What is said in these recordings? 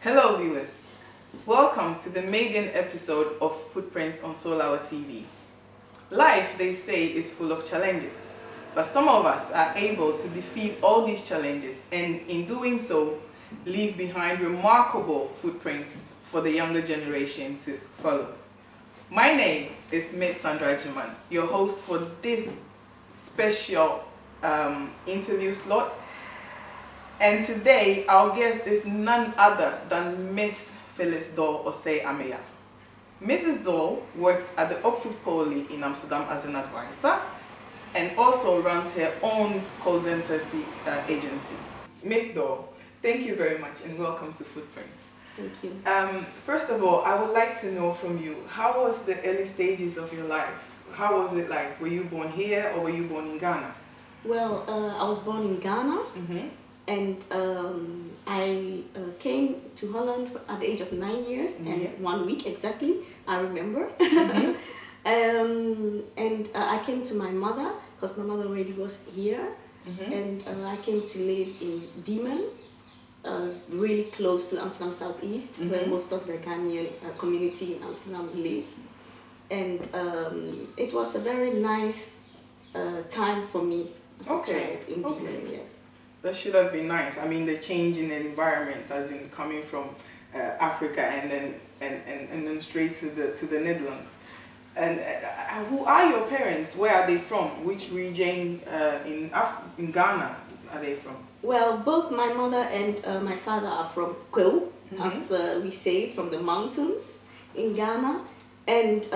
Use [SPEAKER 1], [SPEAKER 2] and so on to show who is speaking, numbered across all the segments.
[SPEAKER 1] Hello viewers, welcome to the maiden episode of Footprints on Soulhour TV. Life, they say, is full of challenges, but some of us are able to defeat all these challenges and in doing so, leave behind remarkable footprints for the younger generation to follow. My name is Miss Sandra Agyeman, your host for this special interview slot. And today, our guest is none other than Miss Phyllis Ameya. Mrs. Doll works at the Oxford Poly in Amsterdam as an advisor and also runs her own consultancy agency. Miss Doll, thank you very much and welcome to Footprints.
[SPEAKER 2] Thank you.
[SPEAKER 1] First of all, I would like to know from you, how was the early stages of your life? How was it like? Were you born here or were you born in Ghana?
[SPEAKER 2] Well, I was born in Ghana.
[SPEAKER 1] Mm-hmm.
[SPEAKER 2] And I came to Holland at the age of 9 years and 1 week exactly, I remember.
[SPEAKER 1] Mm-hmm.
[SPEAKER 2] And I came to my mother because my mother already was here.
[SPEAKER 1] Mm-hmm.
[SPEAKER 2] And I came to live in Diemen, really close to Amsterdam Southeast,
[SPEAKER 1] mm-hmm.
[SPEAKER 2] where most of the Ghanaian community in Amsterdam lives. And it was a very nice time for me as a child in Diemen, yes.
[SPEAKER 1] That should have been nice. I mean, the change in the environment, as in coming from Africa and then straight to the Netherlands. And who are your parents? Where are they from? Which region in Ghana are they from?
[SPEAKER 2] Well, both my mother and my father are from Kweu,
[SPEAKER 1] mm-hmm.
[SPEAKER 2] as we say it, from the mountains in Ghana. And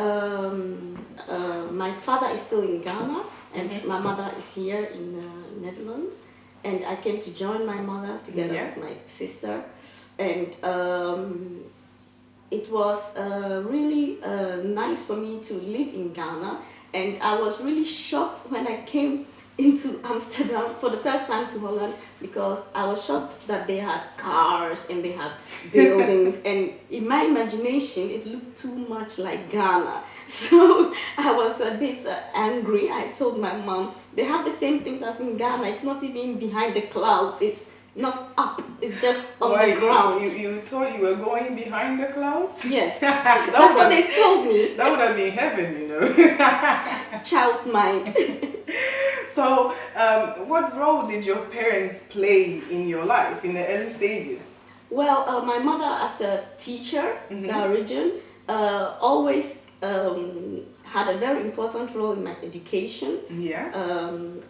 [SPEAKER 2] my father is still in Ghana, and
[SPEAKER 1] mm-hmm.
[SPEAKER 2] my mother is here in the Netherlands. And I came to join my mother together with my sister. And it was really nice for me to live in Ghana. And I was really shocked when I came into Amsterdam for the first time to Holland, because I was shocked that they had cars and they had buildings. And in my imagination, it looked too much like Ghana. So I was a bit angry. I told my mom, they have the same things as in Ghana. It's not even behind the clouds. It's not up. It's just on the ground.
[SPEAKER 1] You thought you were going behind the clouds?
[SPEAKER 2] Yes. That's what they told me.
[SPEAKER 1] That would have been heaven, you know.
[SPEAKER 2] Child's mind.
[SPEAKER 1] So, what role did your parents play in your life in the early stages?
[SPEAKER 2] Well, my mother as a teacher in our region always had a very important role in my education.
[SPEAKER 1] Yeah.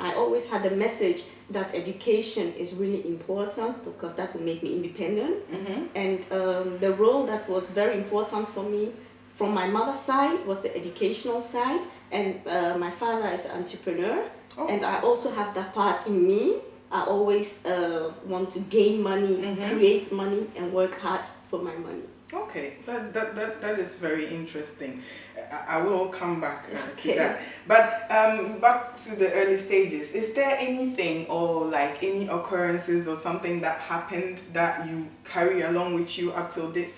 [SPEAKER 2] I always had the message that education is really important because that will make me independent.
[SPEAKER 1] Mm-hmm.
[SPEAKER 2] And the role that was very important for me from my mother's side was the educational side. And my father is an entrepreneur. Oh. And I also have that part in me. I always want to gain money, mm-hmm. create money, and work hard for my money.
[SPEAKER 1] Okay, that is very interesting. I will come back to that. But back to the early stages. Is there anything or like any occurrences or something that happened that you carry along with you up till this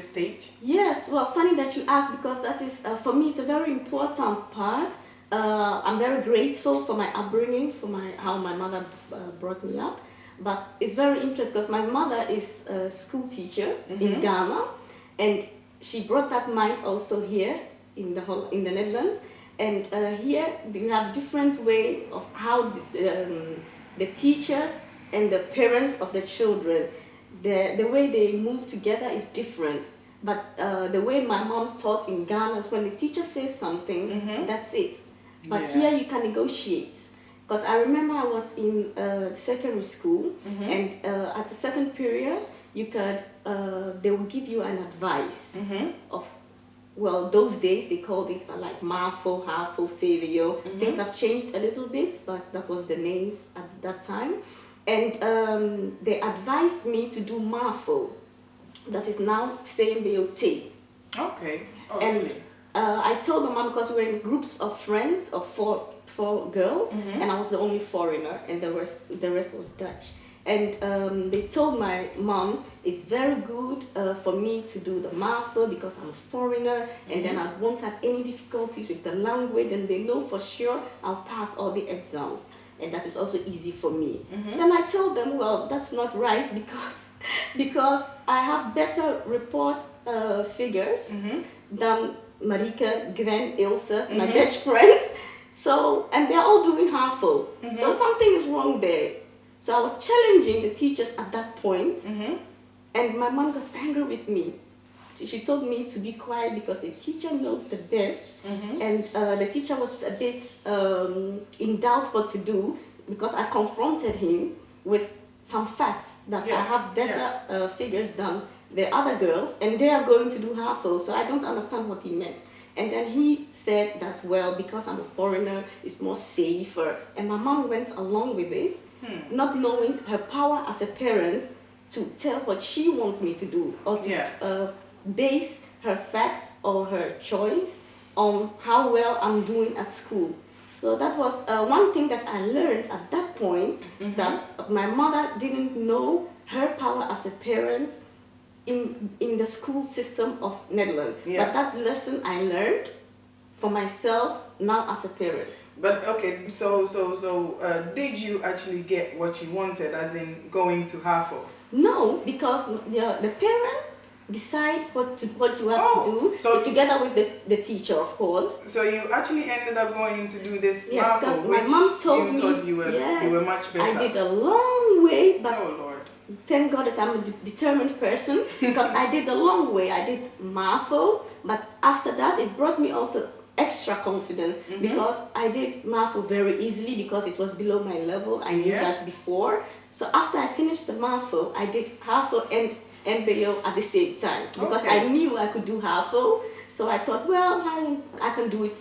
[SPEAKER 1] stage?
[SPEAKER 2] Yes. Well, funny that you asked, because that is for me it's a very important part. I'm very grateful for my upbringing, for how my mother brought me up. But it's very interesting because my mother is a school teacher mm-hmm. in Ghana, and she brought that mind also here in the Netherlands. And here we have different way of how the teachers and the parents of the children, the way they move together is different. But the way my mom taught in Ghana is when the teacher says something, mm-hmm. that's it. But here you can negotiate. Because I remember I was in secondary school, mm-hmm. and at a certain period, you could they would give you an advice mm-hmm. of, well, those days they called it like Marfo, Hafo, Favio. Mm-hmm. Things have changed a little bit, but that was the names at that time. And they advised me to do Marfo, that is now Fembeote.
[SPEAKER 1] Okay. Oh,
[SPEAKER 2] and
[SPEAKER 1] really?
[SPEAKER 2] I told my mom, because we were in groups of friends of four girls, mm-hmm. and I was the only foreigner, and the rest was Dutch. And they told my mom it's very good for me to do the MAFA because I'm a foreigner, mm-hmm. and then I won't have any difficulties with the language, and they know for sure I'll pass all the exams, and that is also easy for me. Mm-hmm. Then I told them, well, that's not right, because because I have better report figures than Marika, Gwen, Ilse, my Dutch friends. So, and they're all doing half full. So something is wrong there. So I was challenging the teachers at that point, and my mom got angry with me. She told me to be quiet because the teacher knows the best, and the teacher was a bit in doubt what to do, because I confronted him with some facts that I have better figures than the other girls, and they are going to do half full, so I don't understand what he meant. And then he said that, well, because I'm a foreigner, it's more safer, and my mom went along with it, not knowing her power as a parent to tell what she wants me to do, or to base her facts or her choice on how well I'm doing at school. So that was one thing that I learned at that point, that my mother didn't know her power as a parent in the school system of Netherlands. But that lesson I learned for myself now as a parent.
[SPEAKER 1] But okay, so did you actually get what you wanted, as in going to HAFO?
[SPEAKER 2] No, because the parent decide what you have to do, so together with the teacher, of course.
[SPEAKER 1] So you actually ended up going to do this
[SPEAKER 2] yes, because my mom told me
[SPEAKER 1] you were much better.
[SPEAKER 2] I did a long way, but
[SPEAKER 1] oh, Lord.
[SPEAKER 2] Thank God that I'm a determined person, because I did a long way. I did MAFO, but after that it brought me also extra confidence, because I did MAFO very easily because it was below my level. I knew that before. So after I finished the MAFO, I did HAFO and MBO at the same time, because I knew I could do HAFO. So I thought, well, I can do it.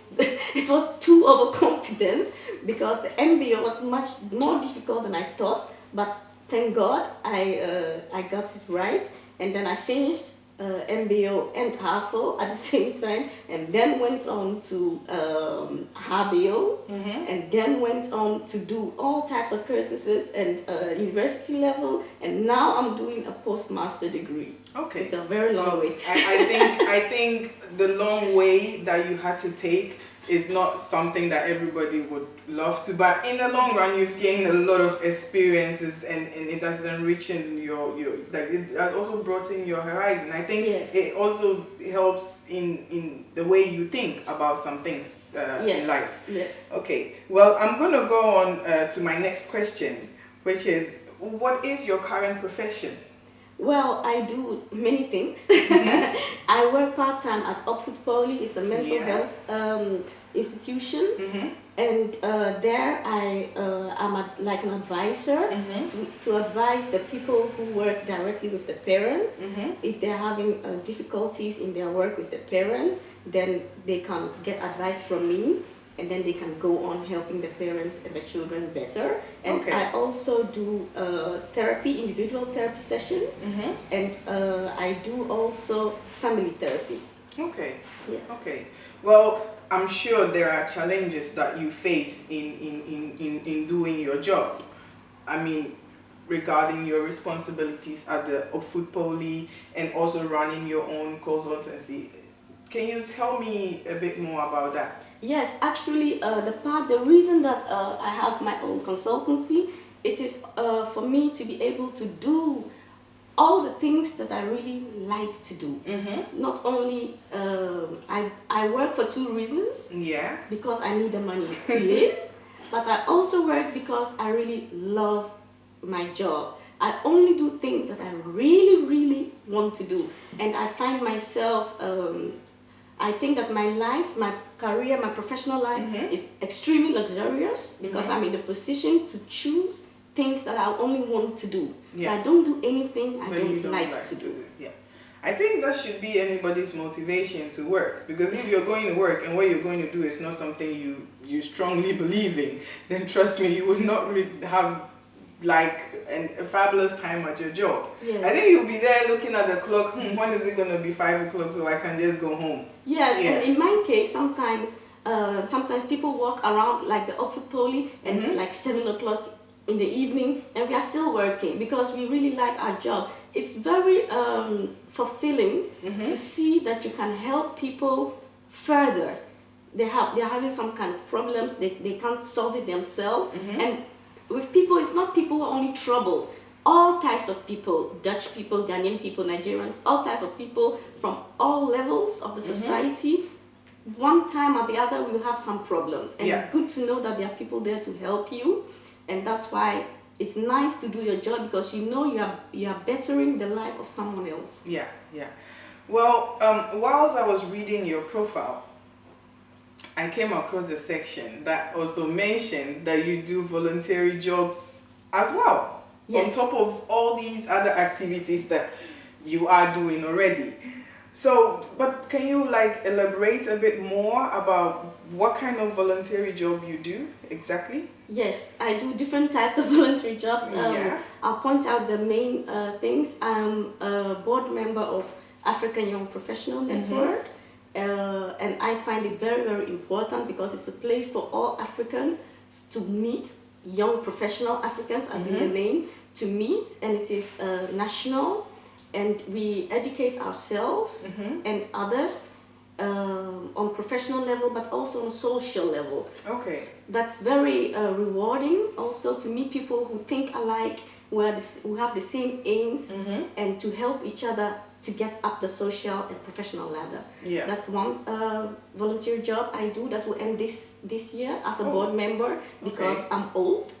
[SPEAKER 2] It was too overconfidence, because the MBO was much more difficult than I thought. But thank God I got it right, and then I finished MBO and HAFO at the same time, and then went on to HBO, and then went on to do all types of courses and university level, and now I'm doing a postmaster degree. Okay, so it's a very long way.
[SPEAKER 1] I think the long way that you had to take is not something that everybody would love to, but in the long run you've gained a lot of experiences, and it has enriched your like, it has also brought in your horizon. I think it also helps in the way you think about some things in life.
[SPEAKER 2] Yes.
[SPEAKER 1] Okay, well, I'm going to go on to my next question, which is, what is your current profession?
[SPEAKER 2] Well, I do many things. I work part-time at Oxford Poly. It's a mental health institution. And there I'm like an advisor to advise the people who work directly with the parents. If they're having difficulties in their work with the parents, then they can get advice from me, and then they can go on helping the parents and the children better. And I also do therapy, individual therapy sessions, and I do also family therapy.
[SPEAKER 1] Okay.
[SPEAKER 2] Yes.
[SPEAKER 1] Okay. Well, I'm sure there are challenges that you face in doing your job. I mean, regarding your responsibilities at the Oxford Poly and also running your own consultancy. Can you tell me a bit more about that?
[SPEAKER 2] Yes, actually, the reason that I have my own consultancy, it is for me to be able to do all the things that I really like to do. Not only, I work for two reasons. Yeah. Because I need the money to live, but I also work because I really love my job. I only do things that I really, really want to do. And I find myself, I think that my life, my career, my professional life is extremely luxurious, because I'm in the position to choose things that I only want to do. So I don't do anything I don't like to do.
[SPEAKER 1] Yeah. I think that should be anybody's motivation to work, because if you're going to work and what you're going to do is not something you strongly believe in, then trust me, you will not have like a fabulous time at your job. Yes. I think you'll be there looking at the clock, when is it going to be 5 o'clock so I can just go home?
[SPEAKER 2] Yes, and in my case, sometimes people walk around like the Oxford Poly, and it's like 7 o'clock in the evening, and we are still working because we really like our job. It's very fulfilling to see that you can help people further. They're having some kind of problems, they can't solve it themselves, and with people, it's not people who are only trouble. all types of people, Dutch people, Ghanaian people, Nigerians, all types of people from all levels of the society. One time or the other, we'll have some problems. And it's good to know that there are people there to help you. And that's why it's nice to do your job, because you know you are bettering the life of someone else.
[SPEAKER 1] Yeah. Well, whilst I was reading your profile, I came across a section that also mentioned that you do voluntary jobs as well. Yes. On top of all these other activities that you are doing already. So, but can you elaborate a bit more about what kind of voluntary job you do exactly?
[SPEAKER 2] Yes, I do different types of voluntary jobs. I'll point out the main things. I'm a board member of African Young Professional Network, and I find it very, very important because it's a place for all Africans to meet, young professional Africans, as in the name, to meet, and it is national, and we educate ourselves and others on professional level, but also on social level. Okay. So that's very rewarding also, to meet people who think alike, who have the same aims, and to help each other to get up the social and professional ladder. Yeah. That's one volunteer job I do that will end this year as a board member, because I'm old.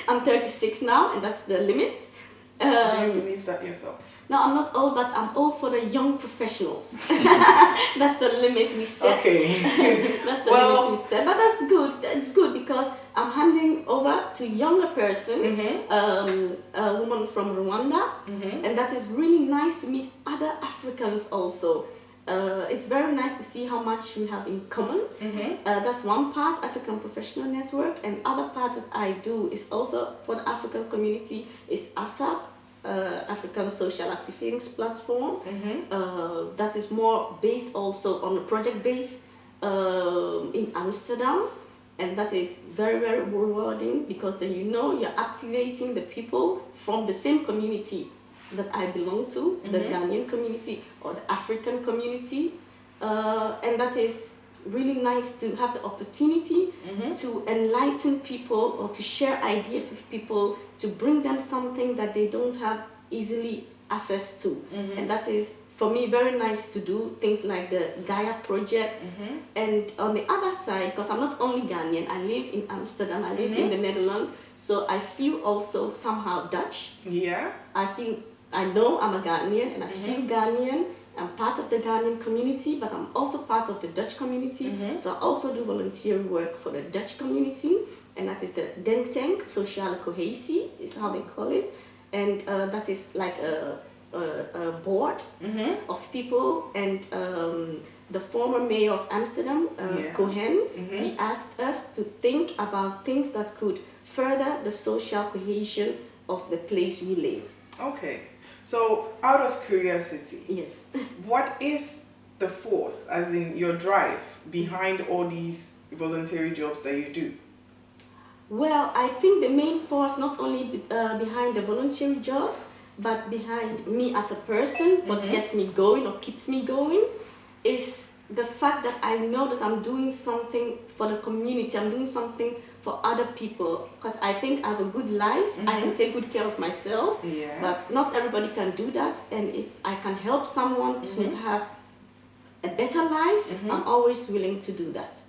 [SPEAKER 2] I'm 36 now, and that's the limit.
[SPEAKER 1] Do you believe that yourself?
[SPEAKER 2] No, I'm not old, but I'm old for the young professionals. That's the limit we set. Okay. That's the limit we set. But that's good. It's good because I'm handing over to a younger person, a woman from Rwanda, and that is really nice to meet other Africans also. It's very nice to see how much we have in common. That's one part, African Professional Network, and other part that I do is also for the African community is ASAP, African Social Activating Platform. That is more based also on a project base in Amsterdam, and that is very, very rewarding, because then you know you're activating the people from the same community that I belong to, the Ghanaian community or the African community, and that is really nice to have the opportunity to enlighten people or to share ideas with people, to bring them something that they don't have easily access to. And that is, for me, very nice to do things like the Gaia project. And on the other side, because I'm not only Ghanaian, I live in Amsterdam, I live in the Netherlands, so I feel also somehow Dutch. Yeah. I know I'm a Ghanaian, and I feel Ghanaian. I'm part of the Ghanaian community, but I'm also part of the Dutch community. So I also do volunteer work for the Dutch community, and that is the Denk Tank, Sociale Cohesie, is how they call it. And that is like a board of people, and the former mayor of Amsterdam, Cohen, he asked us to think about things that could further the social cohesion of the place we live.
[SPEAKER 1] Okay. So, out of curiosity,
[SPEAKER 2] yes,
[SPEAKER 1] what is the force, as in your drive, behind all these voluntary jobs that you do?
[SPEAKER 2] Well, I think the main force, not only behind the voluntary jobs, but behind me as a person, what gets me going or keeps me going, is the fact that I know that I'm doing something for the community, I'm doing something for other people, because I think I have a good life, I can take good care of myself, but not everybody can do that, and if I can help someone to have a better life, I'm always willing to do that.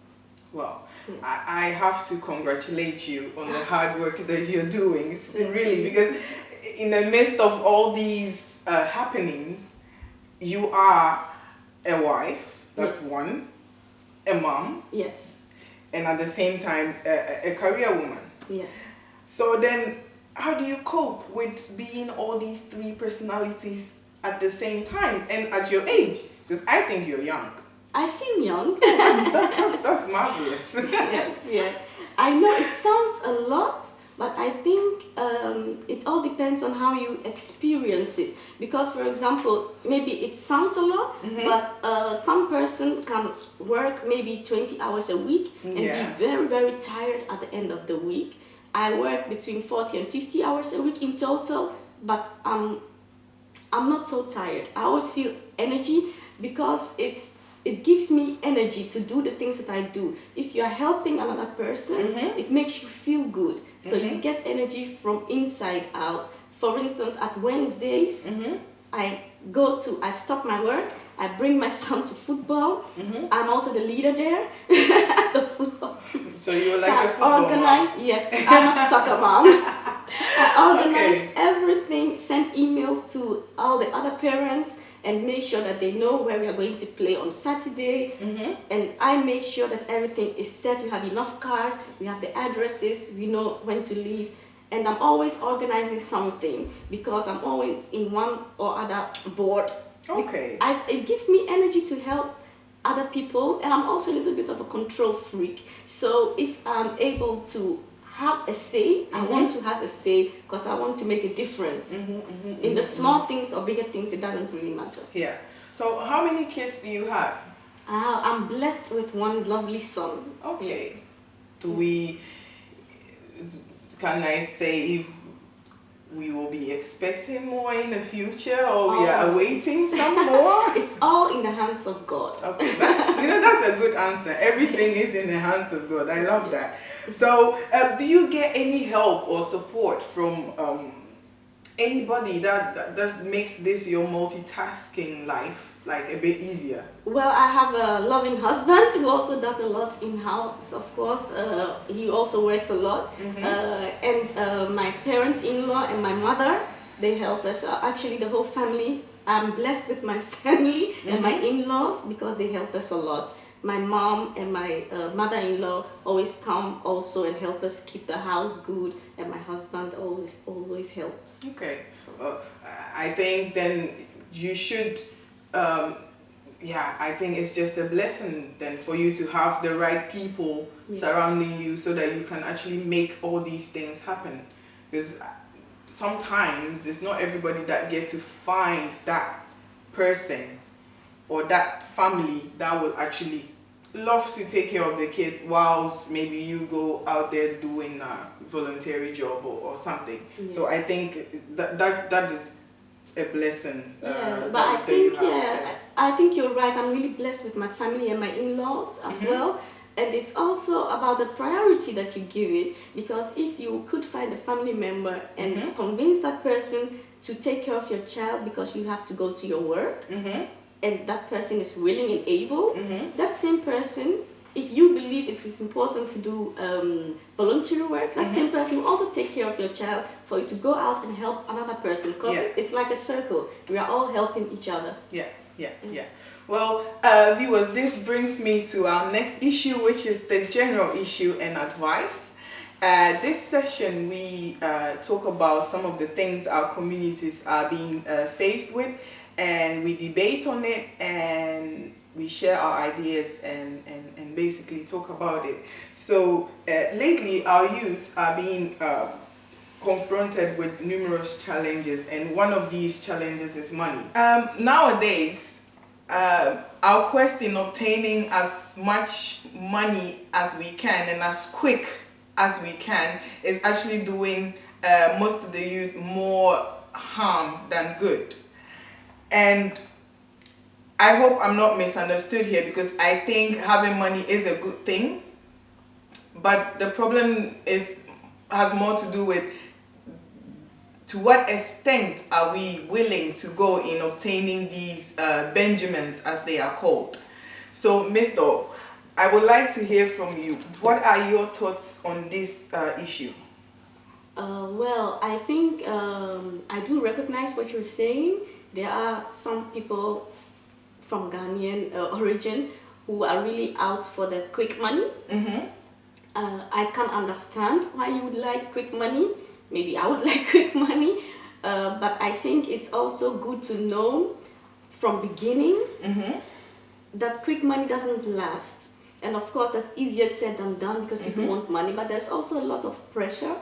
[SPEAKER 1] Well, yes. I have to congratulate you on the hard work that you're doing, really, because in the midst of all these happenings, you are a wife, that's one, a mom,
[SPEAKER 2] yes,
[SPEAKER 1] and at the same time a career woman.
[SPEAKER 2] Yes.
[SPEAKER 1] So then, how do you cope with being all these three personalities at the same time and at your age? Because I think you're young.
[SPEAKER 2] I feel young.
[SPEAKER 1] That's marvelous.
[SPEAKER 2] Yes. I know it sounds a lot, but I think it all depends on how you experience it. Because, for example, maybe it sounds a lot, but some person can work maybe 20 hours a week and be very, very tired at the end of the week. I work between 40 and 50 hours a week in total, but I'm not so tired. I always feel energy, because it gives me energy to do the things that I do. If you are helping another person, it makes you feel good. So you get energy from inside out For instance, at Wednesdays,
[SPEAKER 1] Mm-hmm.
[SPEAKER 2] I stop my work, I bring my son to football.
[SPEAKER 1] Mm-hmm.
[SPEAKER 2] I'm also the leader there at the football.
[SPEAKER 1] So you're like
[SPEAKER 2] So
[SPEAKER 1] a football
[SPEAKER 2] organize,
[SPEAKER 1] mom.
[SPEAKER 2] yes, I'm a soccer mom. I organize
[SPEAKER 1] Okay.
[SPEAKER 2] everything, send emails to all the other parents, and make sure that they know where we are going to play on Saturday.
[SPEAKER 1] Mm-hmm.
[SPEAKER 2] And I make sure that everything is set. We have enough cars, we have the addresses, we know when to leave. And I'm always organizing something because I'm always in one or other board.
[SPEAKER 1] Okay.
[SPEAKER 2] It gives me energy to help other people, and I'm also a little bit of a control freak. So if I'm able to have a say, I want to have a say because I want to make a difference. In the small things or bigger things, it doesn't really matter.
[SPEAKER 1] Yeah. So how many kids do you have?
[SPEAKER 2] I'm blessed with one lovely son.
[SPEAKER 1] Okay. Can I say if we will be expecting more in the future, or we are awaiting some more?
[SPEAKER 2] It's all in the hands of God.
[SPEAKER 1] Okay, that's a good answer. Everything is in the hands of God. I love that. So, do you get any help or support from anybody that makes this your multitasking life like a bit easier?
[SPEAKER 2] Well, I have a loving husband who also does a lot in house. Of course, he also works a lot, and my parents-in-law and my mother, they help us. Actually, the whole family. I'm blessed with my family and my in-laws because they help us a lot. My mom and my mother-in-law always come also and help us keep the house good, and my husband always helps.
[SPEAKER 1] Okay, I think then you should. I think it's just a blessing then for you to have the right people surrounding you so that you can actually make all these things happen. Because sometimes it's not everybody that get to find that person or that family that will actually love to take care of the kid whilst maybe you go out there doing a voluntary job or something. Yeah. So I think that is a blessing.
[SPEAKER 2] But I think you're right. I'm really blessed with my family and my in-laws as well. And it's also about the priority that you give it, because if you could find a family member and convince that person to take care of your child because you have to go to your work, and that person is willing and able, that same person, if you believe it is important to do voluntary work, that same person will also take care of your child for you to go out and help another person, because it's like a circle. We are all helping each other.
[SPEAKER 1] Yeah. Well, viewers, this brings me to our next issue, which is the general issue and advice. This session, we talk about some of the things our communities are being faced with, and we debate on it, and we share our ideas and basically talk about it. So lately, our youth are being confronted with numerous challenges, and one of these challenges is money. Nowadays, our quest in obtaining as much money as we can and as quick as we can is actually doing most of the youth more harm than good. And I hope I'm not misunderstood here, because I think having money is a good thing, but the problem has more to do with to what extent are we willing to go in obtaining these Benjamins, as they are called. So, Mr. I would like to hear from you. What are your thoughts on this issue?
[SPEAKER 2] Well, I think I do recognize what you're saying. There are some people from Ghanaian origin who are really out for the quick money. I can understand why you would like quick money. Maybe I would like quick money, but I think it's also good to know from beginning that quick money doesn't last. And of course, that's easier said than done, because people want money, but there's also a lot of pressure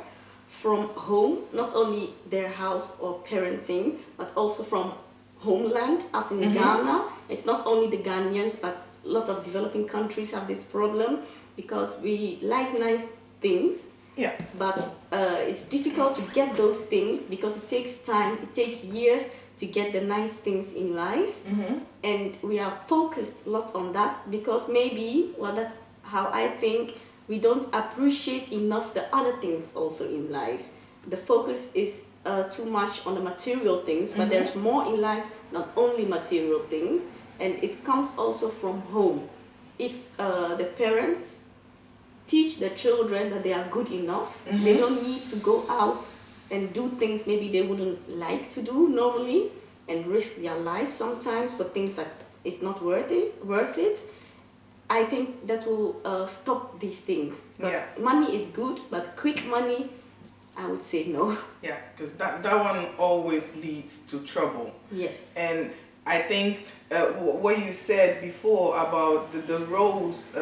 [SPEAKER 2] from home, not only their house or parenting, but also from homeland, as in Ghana. It's not only the Ghanaians, but a lot of developing countries have this problem, because we like nice things, but it's difficult to get those things because it takes time, it takes years to get the nice things in life. And we are focused a lot on that because maybe, well, that's how I think, we don't appreciate enough the other things also in life. The focus is too much on the material things, but there's more in life, not only material things, and it comes also from home. If the parents teach their children that they are good enough, they don't need to go out and do things maybe they wouldn't like to do normally, and risk their life sometimes for things that is not worth it. I think that will stop these things. Because money is good, but quick money, I would say no.
[SPEAKER 1] Yeah, because that one always leads to trouble.
[SPEAKER 2] Yes.
[SPEAKER 1] And I think what you said before about the roles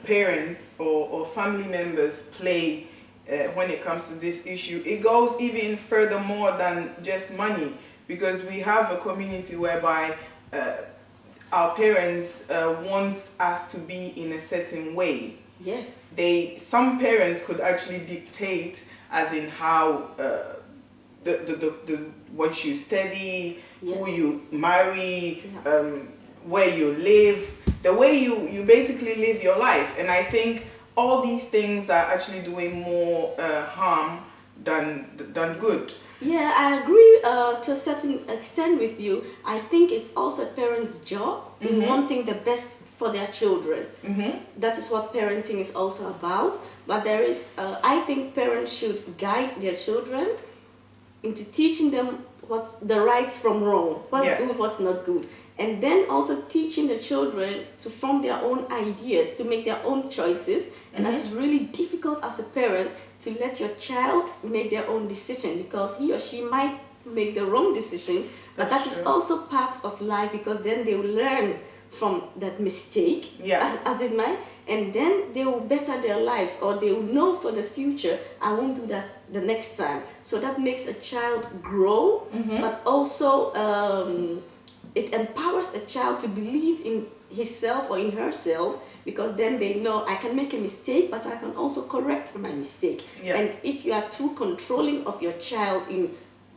[SPEAKER 1] parents or family members play when it comes to this issue, it goes even further more than just money, because we have a community whereby our parents want us to be in a certain way.
[SPEAKER 2] Yes.
[SPEAKER 1] Some parents could actually dictate, as in how what you study, who you marry, where you live, the way you basically live your life. And I think all these things are actually doing more harm than good.
[SPEAKER 2] Yeah, I agree to a certain extent with you. I think it's also a parent's job in wanting the best for their children. That is what parenting is also about. But there is, I think parents should guide their children into teaching them what the right from wrong, what's good, what's not good. And then also teaching the children to form their own ideas, to make their own choices. And that's really difficult as a parent, to let your child make their own decision, because he or she might make the wrong decision. But that is also part of life, because then they will learn from that mistake, as it might, and then they will better their lives, or they will know for the future, I won't do that the next time. So that makes a child grow, but also it empowers a child to believe in himself or in herself, because then they know, I can make a mistake, but I can also correct my mistake. And if you are too controlling of your child in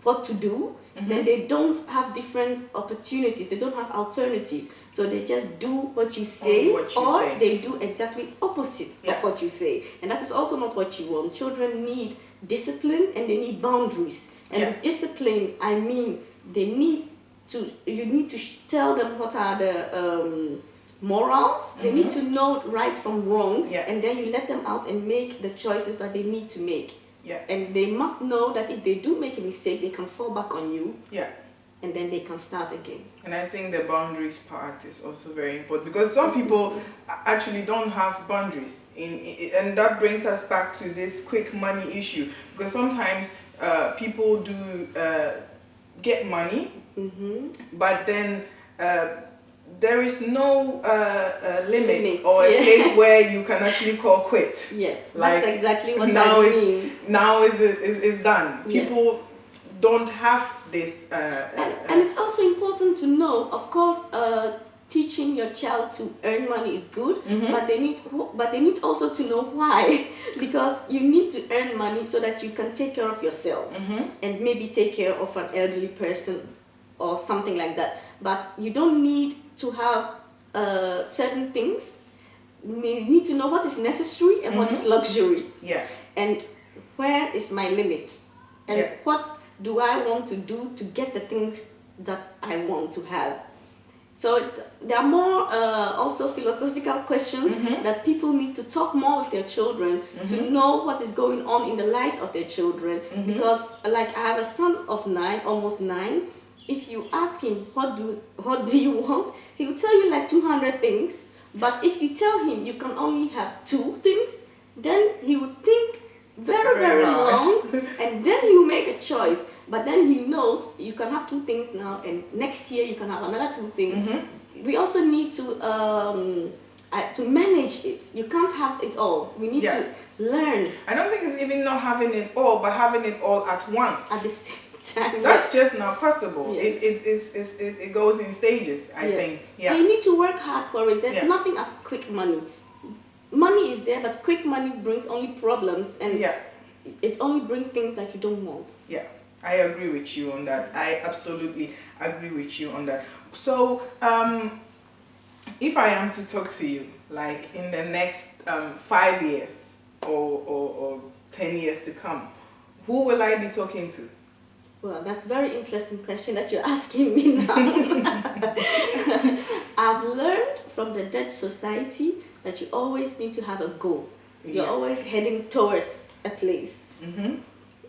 [SPEAKER 2] what to do, then they don't have different opportunities, they don't have alternatives. So they just do what you say, they do exactly opposite of what you say. And that is also not what you want. Children need discipline and they need boundaries. And with discipline, I mean you need to tell them what are the morals. They need to know right from wrong, and then you let them out and make the choices that they need to make. And they must know that if they do make a mistake, they can fall back on you. And then they can start again.
[SPEAKER 1] And I think the boundaries part is also very important, because some people actually don't have boundaries. And that brings us back to this quick money issue, because sometimes people do get money, but then there is no limit or a place where you can actually call quit.
[SPEAKER 2] Yes,
[SPEAKER 1] like,
[SPEAKER 2] that's exactly what I mean.
[SPEAKER 1] Now is done. People don't have this.
[SPEAKER 2] And it's also important to know, of course, teaching your child to earn money is good, but they need also to know why. Because you need to earn money so that you can take care of yourself and maybe take care of an elderly person or something like that. But you don't need to have certain things. You need to know what is necessary and what is luxury. And where is my limit? And what do I want to do to get the things that I want to have? So there are more also philosophical questions that people need to talk more with their children to know what is going on in the lives of their children. Because like I have a son of 9, almost 9. If you ask him what do you want, he will tell you like 200 things. But if you tell him you can only have 2 things, then he would think very long, and then he will make a choice. But then he knows you can have 2 things now, and next year you can have another 2 things. We also need to manage it. You can't have it all. We need to learn.
[SPEAKER 1] I don't think it's even not having it all, but having it all at once.
[SPEAKER 2] At the same time.
[SPEAKER 1] That's just not possible. It goes in stages, I think.
[SPEAKER 2] You need to work hard for it. There's nothing as quick money. Money is there, but quick money brings only problems, and it only brings things that you don't want.
[SPEAKER 1] I agree with you on that. I absolutely agree with you on that. So, if I am to talk to you, like in the next 5 years or 10 years to come, who will I be talking to?
[SPEAKER 2] Well, that's a very interesting question that you're asking me now. I've learned from the Dutch society that you always need to have a goal. You're always heading towards a place.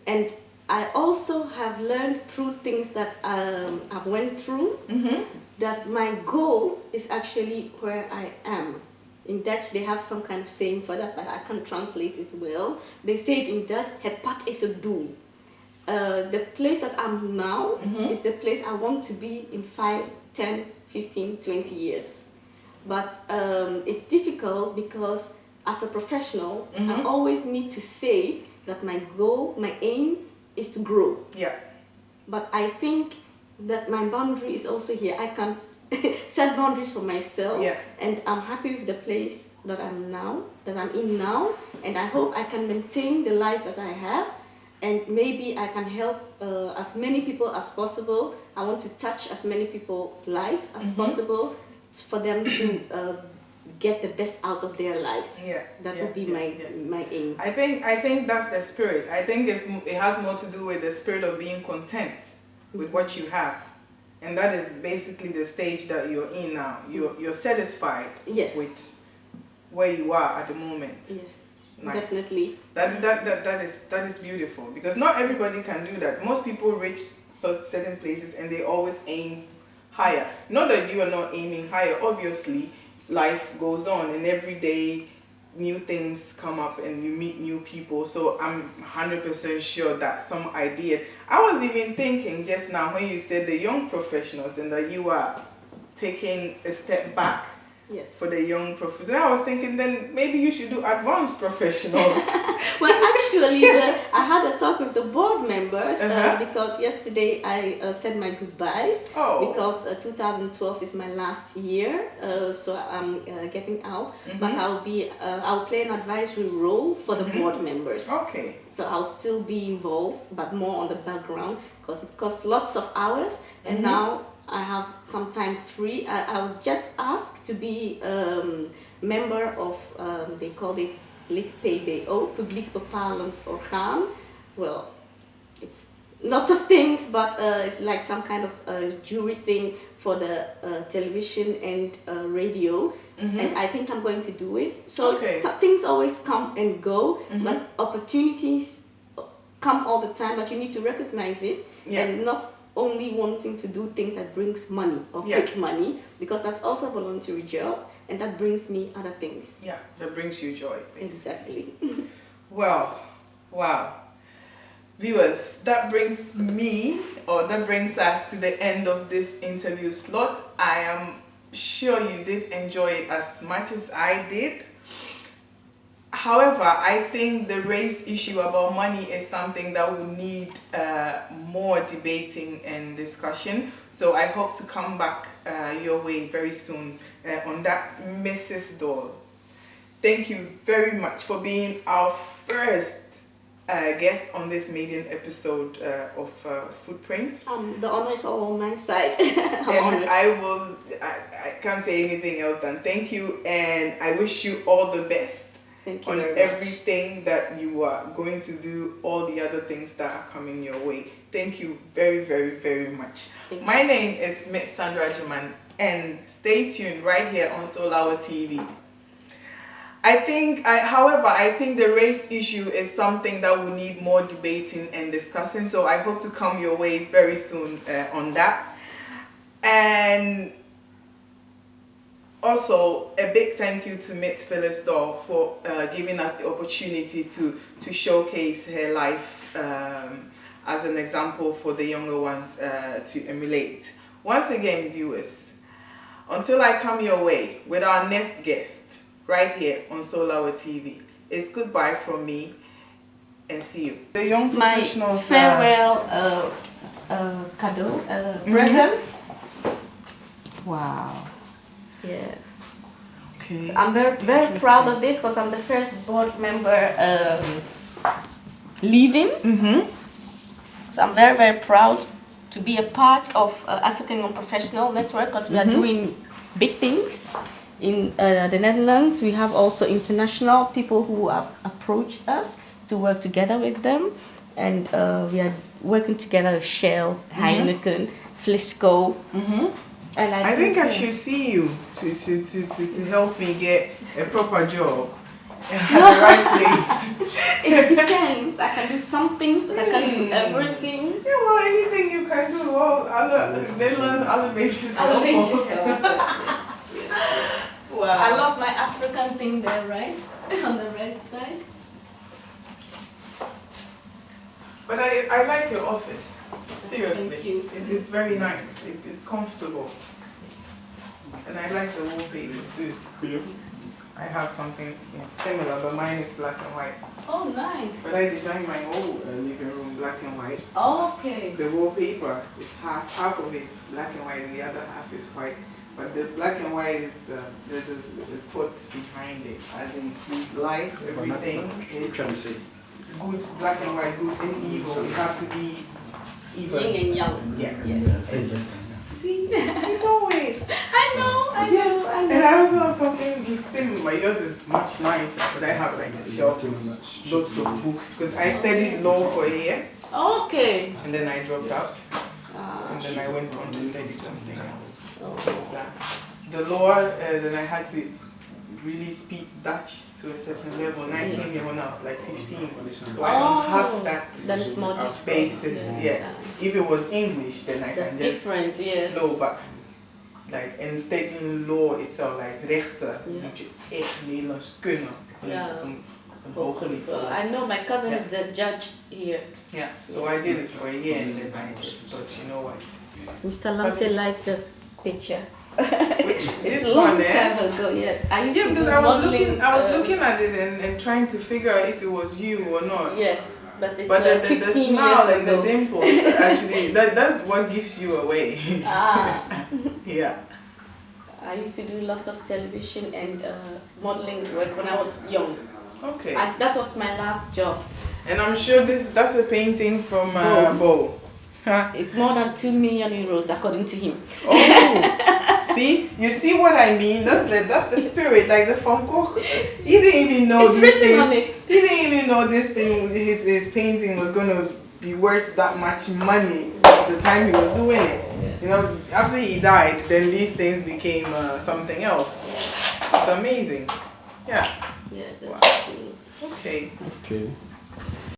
[SPEAKER 2] And I also have learned through things that I've went through that my goal is actually where I am. In Dutch, they have some kind of saying for that, but I can't translate it well. They say it in Dutch, het pad is het doel. The place that I'm now is the place I want to be in 5, 10, 15, 20 years. But it's difficult because as a professional, I always need to say that my goal, my aim is to grow. Yeah. But I think that my boundary is also here. I can set boundaries for myself, and I'm happy with the place that I'm in now, and I hope I can maintain the life that I have, and maybe I can help as many people as possible. I want to touch as many people's life as possible for them to get the best out of their lives. That would be my aim.
[SPEAKER 1] I think that's the spirit. I think it has more to do with the spirit of being content with what you have. And that is basically the stage that you're in now. You're satisfied with where you are at the moment.
[SPEAKER 2] Yes, definitely.
[SPEAKER 1] That is beautiful, because not everybody can do that. Most people reach certain places and they always aim higher. Not that you are not aiming higher. Obviously, life goes on, and every day new things come up and you meet new people. So I'm 100% sure that some ideas. I was even thinking just now when you said the young professionals and that you are taking a step back for the young professionals. I was thinking then maybe you should do advanced professionals.
[SPEAKER 2] Well, actually, I had a talk with the board members because yesterday I said my goodbyes because 2012 is my last year, so I'm getting out. But I'll play an advisory role for the board members. Okay. So I'll still be involved, but more on the background because it costs lots of hours, and now I have some time free. I was just asked to be member of, they called it lid PBO, Publiek Bepalend Orgaan. Well, it's lots of things, but it's like some kind of jury thing for the television and radio. And I think I'm going to do it. So some things always come and go, but opportunities come all the time, but you need to recognize it and not only wanting to do things that brings money or quick money, because that's also a voluntary job, and that brings me other things. Yeah,
[SPEAKER 1] that brings you joy.
[SPEAKER 2] Exactly.
[SPEAKER 1] Well, wow. Viewers, that brings us to the end of this interview slot. I am sure you did enjoy it as much as I did. However, I think the raised issue about money is something that will need more debating and discussion. So I hope to come back your way very soon on that, Mrs. Doll. Thank you very much for being our first guest on this maiden episode of Footprints.
[SPEAKER 2] The honor is all on my side.
[SPEAKER 1] And I can't say anything else than thank you, and I wish you all the best.
[SPEAKER 2] Thank you
[SPEAKER 1] on
[SPEAKER 2] very
[SPEAKER 1] everything much. That you are going to do, all the other things that are coming your way. Thank you very, very, very much. My name is Miss Sandra Agyeman, and stay tuned right here on Soulhour TV. However, I think the race issue is something that will need more debating and discussing, so I hope to come your way very soon on that. And also, a big thank you to Miss Phyllis Doll for giving us the opportunity to showcase her life as an example for the younger ones to emulate. Once again, viewers, until I come your way with our next guest right here on Soulhour TV, it's goodbye from me and see you. The young professionals.
[SPEAKER 2] My farewell present. Wow. Yes. Okay. So I'm very proud of this because I'm the first board member leaving. So I'm very, very proud to be a part of African Young Professional Network because we are doing big things in the Netherlands. We have also international people who have approached us to work together with them, and we are working together with Shell, Heineken, Flisco. And
[SPEAKER 1] I think I should see you to help me get a proper job at the right place.
[SPEAKER 2] It depends. I can do some things, but I can't do everything.
[SPEAKER 1] Yeah, well, anything you can do. Well, Netherlands, alle beetjes helpen. Wow.
[SPEAKER 2] I love my African thing there, right? On the right side.
[SPEAKER 1] But I like your office. Seriously.
[SPEAKER 2] Thank you.
[SPEAKER 1] It is very nice. It is comfortable. And I like the wallpaper too. I have something similar, but mine is black and white.
[SPEAKER 2] Oh, nice.
[SPEAKER 1] But I designed my whole living room black and white.
[SPEAKER 2] Okay.
[SPEAKER 1] The wallpaper is half of it black and white, and the other half is white. But the black and white is there's a thought behind it, as in life, everything is good, black and white, good and evil. You have to be even.
[SPEAKER 2] Yin and yang.
[SPEAKER 1] Yeah.
[SPEAKER 2] Yes.
[SPEAKER 1] See, you know it.
[SPEAKER 2] I know.
[SPEAKER 1] Yes. And I also have something similar. Yours is much nicer, but I have like a shelf with lots of books because I studied law for a year.
[SPEAKER 2] Okay.
[SPEAKER 1] And then I dropped out. And then I went on to study something else. The law, then I had to really speak Dutch to a certain level. And I came here when I was like 15. So I don't have that
[SPEAKER 2] Then it's more
[SPEAKER 1] basis. Yeah. If it was English, then I
[SPEAKER 2] That's
[SPEAKER 1] can just
[SPEAKER 2] different, yes.
[SPEAKER 1] flow. But like in studying law itself, like rechten, moet je echt Nederlands kunnen. Een hoger niveau.
[SPEAKER 2] I know my cousin is a judge here.
[SPEAKER 1] Yeah. So I did it for a year and then I just thought, you know what?
[SPEAKER 2] Mr. Lamte likes the picture.
[SPEAKER 1] Which,
[SPEAKER 2] it's
[SPEAKER 1] this
[SPEAKER 2] a long
[SPEAKER 1] one
[SPEAKER 2] time ago, yes. I used to
[SPEAKER 1] because
[SPEAKER 2] do
[SPEAKER 1] I was
[SPEAKER 2] modeling,
[SPEAKER 1] looking at it and trying to figure out if it was you or not.
[SPEAKER 2] Yes, but it's
[SPEAKER 1] but the
[SPEAKER 2] 15
[SPEAKER 1] smile
[SPEAKER 2] years
[SPEAKER 1] and
[SPEAKER 2] ago.
[SPEAKER 1] the dimples actually that's what gives you away. Yeah.
[SPEAKER 2] I used to do lots of television and modeling work when I was young.
[SPEAKER 1] Okay.
[SPEAKER 2] That was my last job.
[SPEAKER 1] And I'm sure that's a painting from Bo. Huh?
[SPEAKER 2] It's more than 2 million euros according to him.
[SPEAKER 1] Oh, you see what I mean? That's the spirit, like the Van Gogh. He didn't even know
[SPEAKER 2] it's written on it.
[SPEAKER 1] He didn't even know this thing, his painting was gonna be worth that much money at the time he was doing it. Yes. You know, after he died, then these things became something else. It's amazing. Yeah.
[SPEAKER 2] Yeah, that's
[SPEAKER 1] wow. Okay.